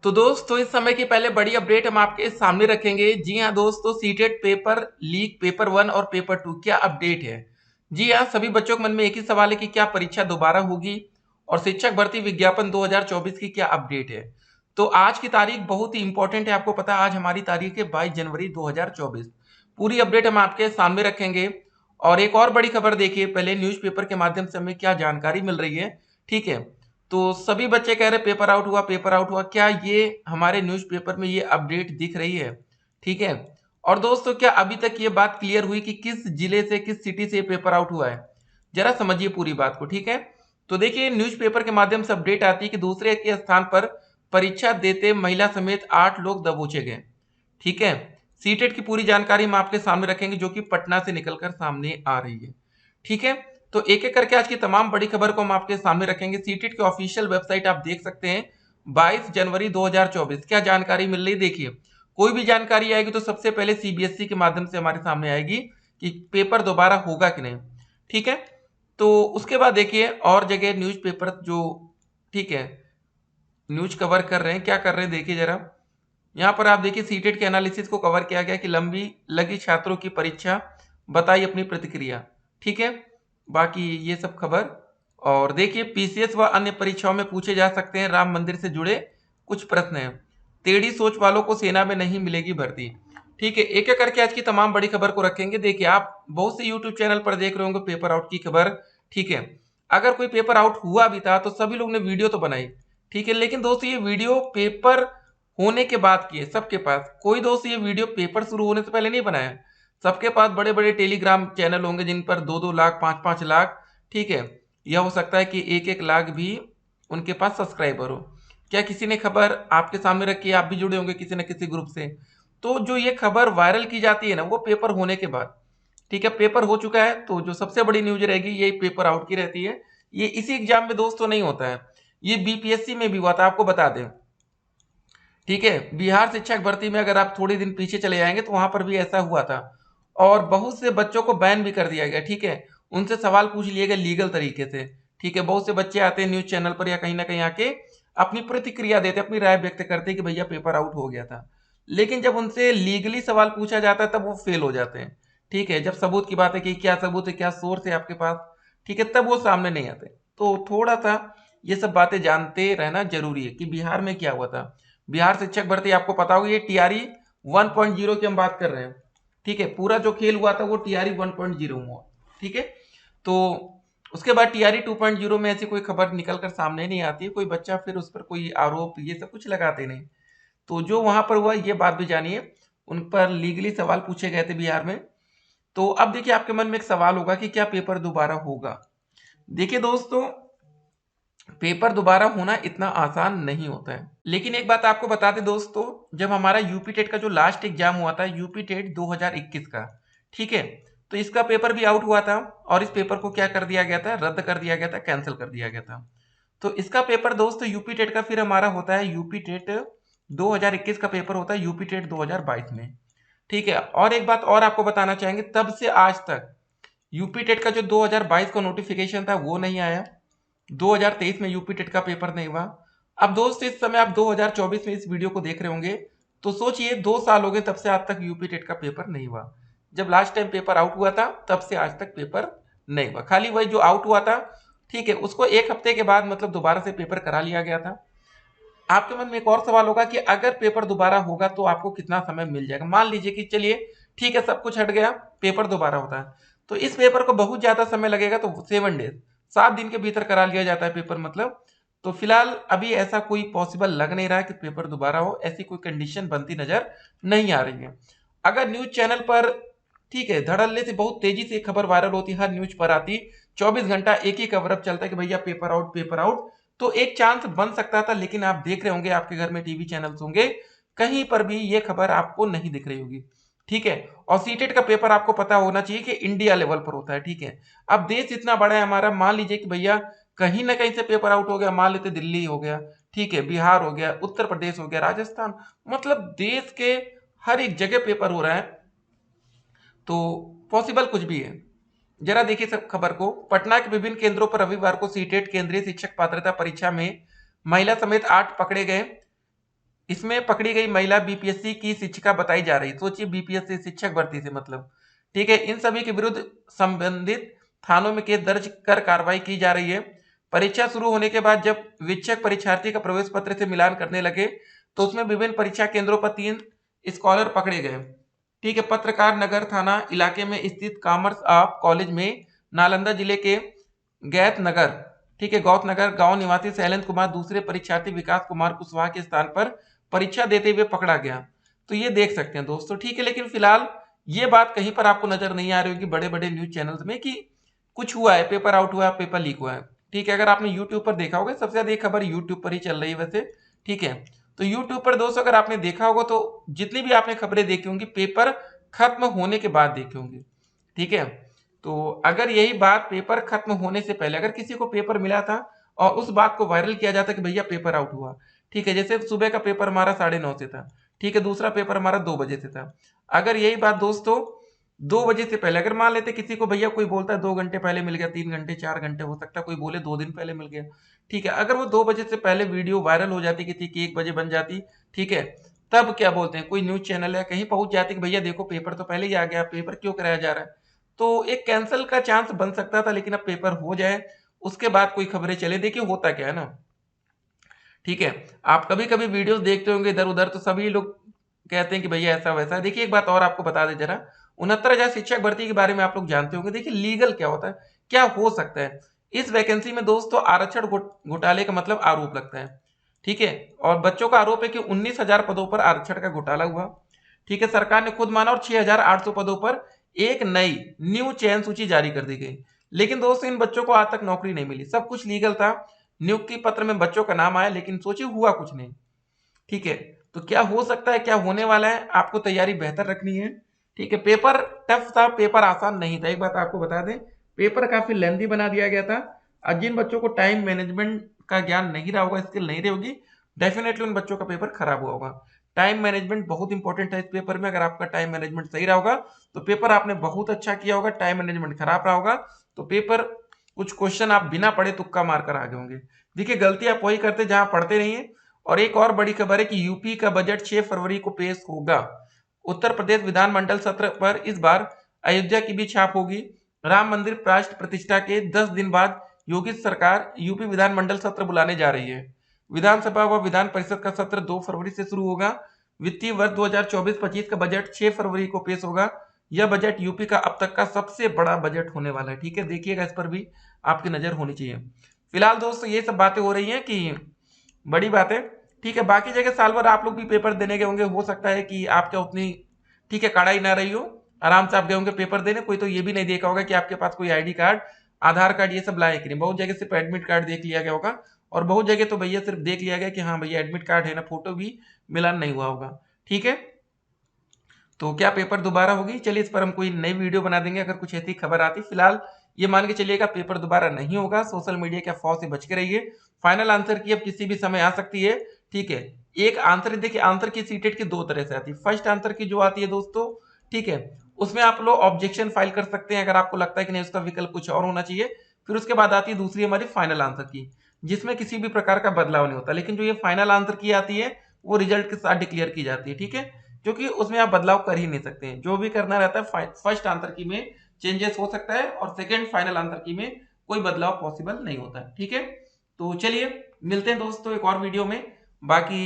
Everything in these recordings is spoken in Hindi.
तो दोस्तों इस समय की पहले बड़ी अपडेट हम आपके सामने रखेंगे। जी हाँ दोस्तों, सीटेट पेपर लीक पेपर 1 और पेपर 2 क्या अपडेट है। जी हाँ, सभी बच्चों के मन में एक ही सवाल है कि क्या परीक्षा दोबारा होगी और शिक्षक भर्ती विज्ञापन 2024 की क्या अपडेट है। तो आज की तारीख बहुत ही इंपॉर्टेंट है, आपको पता है आज हमारी तारीख है 22 जनवरी 2024। पूरी अपडेट हम आपके सामने रखेंगे। और एक और बड़ी खबर देखिए, पहले न्यूज़पेपर के माध्यम से हमें क्या जानकारी मिल रही है। ठीक है, तो सभी बच्चे कह रहे पेपर आउट हुआ पेपर आउट हुआ, क्या ये हमारे न्यूज़पेपर में ये अपडेट दिख रही है। ठीक है, और दोस्तों क्या अभी तक ये बात क्लियर हुई कि किस जिले से किस सिटी से पेपर आउट हुआ है। जरा समझिए पूरी बात को। ठीक है, तो देखिए न्यूज़पेपर के माध्यम से अपडेट आती है कि दूसरे के स्थान पर परीक्षा देते महिला समेत 8 लोग दबोचे गए। ठीक है, सीटेट की पूरी जानकारी हम आपके सामने रखेंगे जो कि पटना से निकलकर सामने आ रही है। ठीक है, तो एक एक करके आज की तमाम बड़ी खबर को हम आपके सामने रखेंगे। सीटेट की ऑफिशियल वेबसाइट आप देख सकते हैं, 22 जनवरी 2024 क्या जानकारी मिल रही है। देखिए कोई भी जानकारी आएगी तो सबसे पहले सीबीएसई के माध्यम से हमारे सामने आएगी कि पेपर दोबारा होगा कि नहीं। ठीक है, तो उसके बाद देखिए और जगह न्यूज़पेपर जो ठीक है न्यूज कवर कर रहे हैं, क्या कर रहे हैं देखिए जरा। यहाँ पर आप देखिए सीटेट के एनालिसिस को कवर किया गया कि लंबी लगी छात्रों की परीक्षा, बताई अपनी प्रतिक्रिया। ठीक है, बाकी ये सब खबर। और देखिए पीसीएस व अन्य परीक्षाओं में पूछे जा सकते हैं राम मंदिर से जुड़े कुछ प्रश्न हैं। टेढ़ी सोच वालों को सेना में नहीं मिलेगी भर्ती। ठीक है, एक एक करके आज की तमाम बड़ी खबर को रखेंगे। देखिए आप बहुत से यूट्यूब चैनल पर देख रहे होंगे पेपर आउट की खबर। ठीक है, अगर कोई पेपर आउट हुआ भी था तो सभी लोग ने वीडियो तो बनाई। ठीक है, लेकिन दोस्तों ये वीडियो पेपर होने के बाद की है सबके पास। कोई दोस्त ये वीडियो पेपर शुरू होने से पहले नहीं बनाया। सबके पास बड़े बड़े टेलीग्राम चैनल होंगे जिन पर 2-2 लाख 5-5 लाख, ठीक है, यह हो सकता है कि 1-1 लाख भी उनके पास सब्सक्राइबर हो। क्या किसी ने खबर आपके सामने रखी है? आप भी जुड़े होंगे किसी न किसी ग्रुप से। तो जो ये खबर वायरल की जाती है ना, वो पेपर होने के बाद। ठीक है, पेपर हो चुका है तो जो सबसे बड़ी न्यूज रहेगी यही पेपर आउट की रहती है। ये इसी एग्जाम में दोस्तों नहीं होता है, ये बीपीएससी में भी हुआ था, आपको बता दें। ठीक है, बिहार शिक्षक भर्ती में अगर आप थोड़े दिन पीछे चले जाएंगे तो वहां पर भी ऐसा हुआ था और बहुत से बच्चों को बैन भी कर दिया गया। ठीक है, उनसे सवाल पूछ लिए गए लीगल तरीके से। ठीक है, बहुत से बच्चे आते हैं न्यूज चैनल पर या कहीं ना कहीं आके अपनी प्रतिक्रिया देते, अपनी राय व्यक्त करते कि भैया पेपर आउट हो गया था। लेकिन जब उनसे लीगली सवाल पूछा जाता है तब वो फेल हो जाते हैं। ठीक है, जब सबूत की बात है कि क्या सबूत है, क्या सोर्स है आपके पास, ठीक है, तब वो सामने नहीं आते। तो थोड़ा सा ये सब बातें जानते रहना जरूरी है कि बिहार में क्या हुआ था। बिहार शिक्षक भर्ती आपको पता होगी, ये टीआरई 1.0 की हम बात कर रहे हैं। ठीक है, पूरा जो खेल हुआ था वो टीआरई 1.0 में हुआ। ठीक है, तो उसके बाद टीआरई 2.0 में ऐसी कोई खबर निकल कर सामने नहीं आती है, कोई बच्चा फिर उस पर कोई आरोप ये सब कुछ लगाते नहीं। तो जो वहां पर हुआ ये बात भी जानिए, उन पर लीगली सवाल पूछे गए थे बिहार में। तो अब देखिए आपके मन में एक सवाल होगा कि क्या पेपर दोबारा होगा। देखिए दोस्तों, पेपर दोबारा होना इतना आसान नहीं होता है, लेकिन एक बात आपको बता दें दोस्तों, जब हमारा यूपी टेट का जो लास्ट एग्जाम हुआ था यूपी टेट 2021 का, ठीक है, तो इसका पेपर भी आउट हुआ था और इस पेपर को क्या कर दिया गया था, रद्द कर दिया गया था, कैंसिल कर दिया गया था। तो इसका पेपर दोस्तों यूपी टेट का फिर हमारा होता है यूपी टेट 2021 का पेपर होता है यूपी टेट 2022 में। ठीक है, और एक बात और आपको बताना चाहेंगे, तब से आज तक यूपी टेट का जो 2022 का नोटिफिकेशन था वो नहीं आया, 2023 में यूपी टेट का पेपर नहीं हुआ। अब दोस्त इस समय आप 2024 में इस वीडियो को देख रहे होंगे, तो सोचिए 2 साल हो गए तब से आज तक यूपी टेट का पेपर नहीं हुआ। जब लास्ट टाइम पेपर आउट हुआ था तब से आज तक पेपर नहीं हुआ, खाली वही जो आउट हुआ था, ठीक है, उसको 1 हफ्ते के बाद मतलब दोबारा से पेपर करा लिया गया था। आपके मन में एक और सवाल होगा कि अगर पेपर दोबारा होगा तो आपको कितना समय मिल जाएगा। मान लीजिए कि चलिए ठीक है, सब कुछ हट गया, पेपर दोबारा होता है, तो इस पेपर को बहुत ज्यादा समय लगेगा, तो 7 डेज 7 दिन के भीतर करा लिया जाता है पेपर मतलब। तो फिलहाल अभी ऐसा कोई पॉसिबल लग नहीं रहा है कि पेपर दोबारा हो, ऐसी कोई कंडीशन बनती नजर नहीं आ रही है। अगर न्यूज चैनल पर ठीक है धड़ल्ले से बहुत तेजी से खबर वायरल होती, हर न्यूज पर आती, 24 घंटा एक ही कवरअप चलता है कि भैया पेपर आउट पेपर आउट, तो एक चांस बन सकता था। लेकिन आप देख रहे होंगे आपके घर में टीवी चैनल्स होंगे, कहीं पर भी ये खबर आपको नहीं दिख रही होगी। ठीक है, और सीटेट का पेपर आपको पता होना चाहिए कि इंडिया लेवल पर होता है। ठीक है, अब देश इतना बड़ा है हमारा, मान लीजिए कि भैया कहीं ना कहीं से पेपर आउट हो गया, मान लेते दिल्ली हो गया, ठीक है, बिहार हो गया, उत्तर प्रदेश हो गया, राजस्थान, मतलब देश के हर एक जगह पेपर हो रहा है, तो पॉसिबल कुछ भी है। जरा देखिए सब खबर को। पटना के विभिन्न केंद्रों पर रविवार को सीटेट केंद्रीय शिक्षक पात्रता परीक्षा में महिला समेत 8 पकड़े गए। इसमें पकड़ी गई महिला बीपीएससी की शिक्षिका बताई जा रही। सोचिए, बीपीएससी शिक्षक भर्ती से मतलब, ठीक है। इन सभी के विरुद्ध संबंधित थानों में केस दर्ज कर कार्रवाई की जा रही है। परीक्षा शुरू होने के बाद जब वीक्षक परीक्षार्थी का प्रवेश पत्र से मिलान करने लगे तो उसमें विभिन्न परीक्षा केंद्रों पर 3 स्कॉलर पकड़े गए, ठीक है। पत्रकार नगर थाना इलाके में स्थित कॉमर्स ऑफ कॉलेज में नालंदा जिले के गैत नगर, ठीक है, गौत नगर गांव निवासी शैलेंद्र कुमार दूसरे परीक्षार्थी विकास कुमार कुशवाहा के स्थान पर परीक्षा देते हुए पकड़ा गया। तो ये देख सकते हैं दोस्तों, ठीक है। लेकिन फिलहाल ये बात कहीं पर आपको नजर नहीं आ रही होगी बड़े बड़े न्यूज चैनल्स में कि कुछ हुआ है, पेपर आउट हुआ है, पेपर लीक हुआ है, ठीक है। अगर आपने यूट्यूब पर देखा होगा, सबसे ज्यादा ये खबर यूट्यूब पर ही चल रही है वैसे, ठीक है। तो यूट्यूब पर दोस्तों अगर आपने देखा होगा तो जितनी भी आपने खबरें देखी होंगी पेपर खत्म होने के बाद देखी होंगी, ठीक है। तो अगर यही बात पेपर खत्म होने से पहले अगर किसी को पेपर मिला था और उस बात को वायरल किया जाता कि भैया पेपर आउट हुआ, ठीक है, जैसे सुबह का पेपर हमारा 9:30 से था, ठीक है, दूसरा पेपर हमारा 2 बजे से था। अगर यही बात दोस्तों 2 बजे से पहले अगर मान लेते किसी को, भैया कोई बोलता है 2 घंटे पहले मिल गया, 3 घंटे 4 घंटे हो सकता है, कोई बोले 2 दिन पहले मिल गया, ठीक है। अगर वो 2 बजे से पहले वीडियो वायरल हो जाती किसी की 1 बजे बन जाती, ठीक है, तब क्या बोलते हैं कोई न्यूज चैनल है कहीं पहुंच जाती कि भैया देखो पेपर तो पहले ही आ गया, पेपर क्यों कराया जा रहा है। तो एक कैंसिल का चांस बन सकता था, लेकिन अब पेपर हो जाए उसके बाद कोई खबरें चले। देखिए होता क्या है ना, ठीक है, आप कभी कभी वीडियोस देखते होंगे इधर उधर तो सभी लोग कहते हैं कि भैया ऐसा वैसा। देखिए एक बात और आपको बता दें जरा, 69,000 शिक्षक भर्ती के बारे में आप लोग जानते होंगे। देखिए लीगल क्या होता है, क्या हो सकता है इस वैकेंसी में दोस्तों। आरक्षण घोटाले का मतलब आरोप लगता है, ठीक है। और बच्चों का आरोप है कि 19,000 पदों पर आरक्षण का घोटाला हुआ, ठीक है, सरकार ने खुद माना। और 6,800 पदों पर एक नई न्यू चयन सूची जारी कर दी गई। लेकिन दोस्तों इन बच्चों को आज तक नौकरी नहीं मिली, सब कुछ लीगल था, नियुक्ति पत्र में बच्चों का नाम आया, लेकिन सोचिए हुआ कुछ नहीं, ठीक है। तो क्या हो सकता है, क्या होने वाला है, आपको तैयारी बेहतर रखनी है, ठीक है। पेपर टफ था, पेपर आसान नहीं था, एक बात आपको बता दें, पेपर काफी लेंथी बना दिया गया था। और जिन बच्चों को टाइम मैनेजमेंट का ज्ञान नहीं रहा होगा, स्किल नहीं रही होगी, डेफिनेटली उन बच्चों का पेपर खराब हुआ होगा। टाइम मैनेजमेंट बहुत इंपॉर्टेंट है इस पेपर में। अगर आपका टाइम मैनेजमेंट सही रहा होगा तो पेपर आपने बहुत अच्छा किया होगा। टाइम मैनेजमेंट खराब रहा होगा तो पेपर कुछ क्वेश्चन आप बिना पढ़े तुक्का मार कर आगे होंगे। देखिए गलती आप वही करते जहां पढ़ते नहीं है। और एक और बड़ी खबर है कि यूपी का बजट 6 फरवरी को पेश होगा। उत्तर प्रदेश विधानमंडल सत्र पर इस बार अयोध्या की भी छाप होगी। राम मंदिर प्राण प्रतिष्ठा के 10 दिन बाद योगी सरकार यूपी विधानमंडल सत्र बुलाने जा रही है। विधानसभा व विधान परिषद का सत्र 2 फरवरी से शुरू होगा। वित्तीय वर्ष 2024-25 का बजट 6 फरवरी को पेश होगा। यह बजट यूपी का अब तक का सबसे बड़ा बजट होने वाला है, ठीक है। देखिएगा इस पर भी आपकी नजर होनी चाहिए। फिलहाल दोस्तों ये सब बातें हो रही हैं कि बड़ी बात है, ठीक है। बाकी जगह साल भर आप लोग भी पेपर देने गए होंगे, हो सकता है कि आपके उतनी, ठीक है, कड़ाई ना रही हो, आराम से आप गए होंगे पेपर देने। कोई तो ये भी नहीं देखा होगा कि आपके पास कोई आईडी कार्ड, आधार कार्ड ये सब लाए कि नहीं। बहुत जगह सिर्फ एडमिट कार्ड देख लिया गया होगा, और बहुत जगह तो भैया सिर्फ देख लिया गया कि हाँ भैया एडमिट कार्ड है ना, फोटो भी मिलान नहीं हुआ होगा, ठीक है। तो क्या पेपर दोबारा होगी, चलिए इस पर हम कोई नई वीडियो बना देंगे अगर कुछ ऐसी खबर आती। फिलहाल ये मान के चलिएगा पेपर दोबारा नहीं होगा। सोशल मीडिया के अफवाह से बच के रहिए। फाइनल आंसर की अब किसी भी समय आ सकती है, ठीक है। एक आंसर, देखिए आंसर की सीटेट की 2 तरह से आती है। फर्स्ट आंसर की जो आती है दोस्तों, ठीक है, उसमें आप लोग ऑब्जेक्शन फाइल कर सकते हैं अगर आपको लगता है कि नहीं उसका विकल्प कुछ और होना चाहिए। फिर उसके बाद आती है दूसरी हमारी फाइनल आंसर की, जिसमें किसी भी प्रकार का बदलाव नहीं होता। लेकिन जो ये फाइनल आंसर की आती है वो रिजल्ट के साथ डिक्लेयर की जाती है, ठीक है, क्योंकि उसमें आप बदलाव कर ही नहीं सकते हैं। जो भी करना रहता है फर्स्ट आंसर की में चेंजेस हो सकता है, और सेकंड फाइनल आंसर की में कोई बदलाव पॉसिबल नहीं होता है, ठीक है। तो चलिए मिलते हैं दोस्तों एक और वीडियो में। बाकी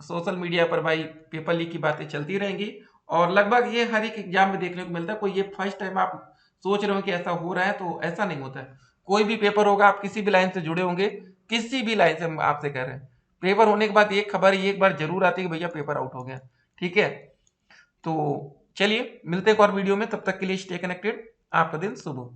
सोशल मीडिया पर भाई पेपर लीक की बातें चलती रहेंगी, और लगभग ये हर एक एग्जाम में देखने को मिलता है। कोई ये फर्स्ट टाइम आप सोच रहे हो कि ऐसा हो रहा है, तो ऐसा नहीं होता है। कोई भी पेपर होगा, आप किसी भी लाइन से जुड़े होंगे, किसी भी लाइन से हम आपसे कह रहे हैं, पेपर होने के बाद एक खबर एक बार जरूर आती है कि भैया पेपर आउट हो गया, ठीक है। तो चलिए मिलते हैं एक और वीडियो में, तब तक के लिए स्टे कनेक्टेड। आपका दिन शुभ हो।